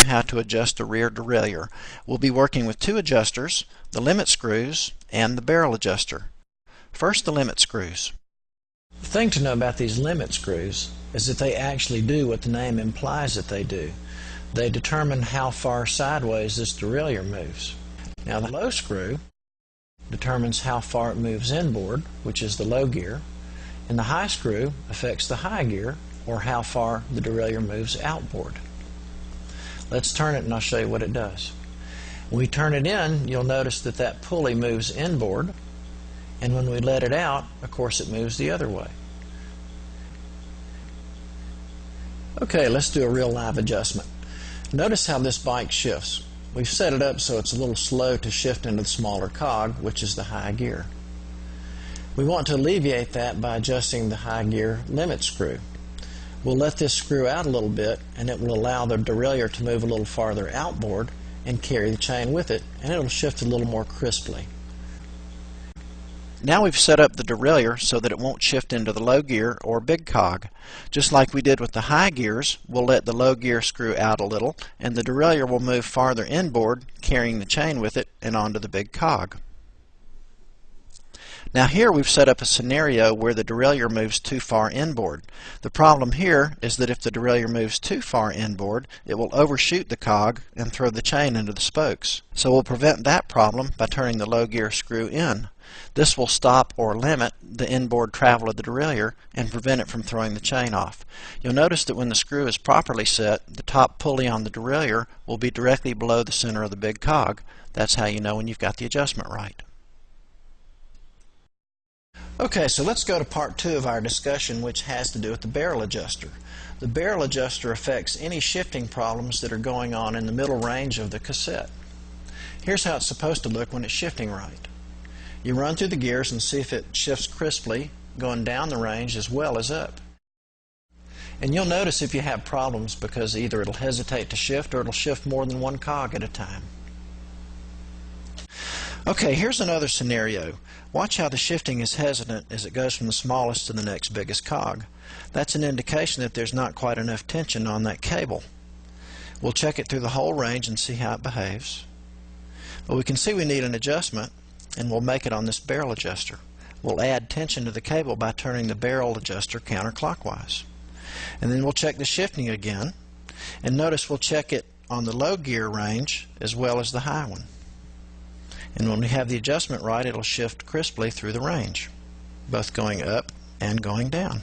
How to adjust a rear derailleur. We'll be working with two adjusters, the limit screws and the barrel adjuster. First, the limit screws. The thing to know about these limit screws is that they actually do what the name implies that they do. They determine how far sideways this derailleur moves. Now, the low screw determines how far it moves inboard, which is the low gear, and the high screw affects the high gear, or how far the derailleur moves outboard. Let's turn it and I'll show you what it does. When we turn it in, you'll notice that that pulley moves inboard, and when we let it out, of course, it moves the other way. Okay, let's do a real live adjustment. Notice how this bike shifts. We've set it up so it's a little slow to shift into the smaller cog, which is the high gear. We want to alleviate that by adjusting the high gear limit screw. We'll let this screw out a little bit, and it will allow the derailleur to move a little farther outboard and carry the chain with it, and it'll shift a little more crisply. Now we've set up the derailleur so that it won't shift into the low gear or big cog. Just like we did with the high gears, we'll let the low gear screw out a little, and the derailleur will move farther inboard, carrying the chain with it and onto the big cog. Now here we've set up a scenario where the derailleur moves too far inboard. The problem here is that if the derailleur moves too far inboard, it will overshoot the cog and throw the chain into the spokes. So we'll prevent that problem by turning the low gear screw in. This will stop or limit the inboard travel of the derailleur and prevent it from throwing the chain off. You'll notice that when the screw is properly set, the top pulley on the derailleur will be directly below the center of the big cog. That's how you know when you've got the adjustment right. Okay, so let's go to part 2 of our discussion, which has to do with the barrel adjuster. The barrel adjuster affects any shifting problems that are going on in the middle range of the cassette. Here's how it's supposed to look when it's shifting right. You run through the gears and see if it shifts crisply, going down the range as well as up. And you'll notice if you have problems because either it'll hesitate to shift or it'll shift more than one cog at a time. Okay, here's another scenario. Watch how the shifting is hesitant as it goes from the smallest to the next biggest cog. That's an indication that there's not quite enough tension on that cable. We'll check it through the whole range and see how it behaves. But we can see we need an adjustment, and we'll make it on this barrel adjuster. We'll add tension to the cable by turning the barrel adjuster counterclockwise. And then we'll check the shifting again, and notice we'll check it on the low gear range as well as the high one. And when we have the adjustment right, it'll shift crisply through the range, both going up and going down.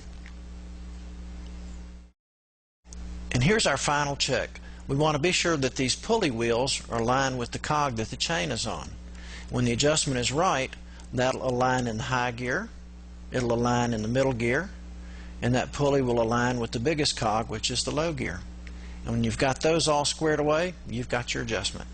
And here's our final check. We want to be sure that these pulley wheels are aligned with the cog that the chain is on. When the adjustment is right, that'll align in the high gear, it'll align in the middle gear, and that pulley will align with the biggest cog, which is the low gear. And when you've got those all squared away, you've got your adjustment.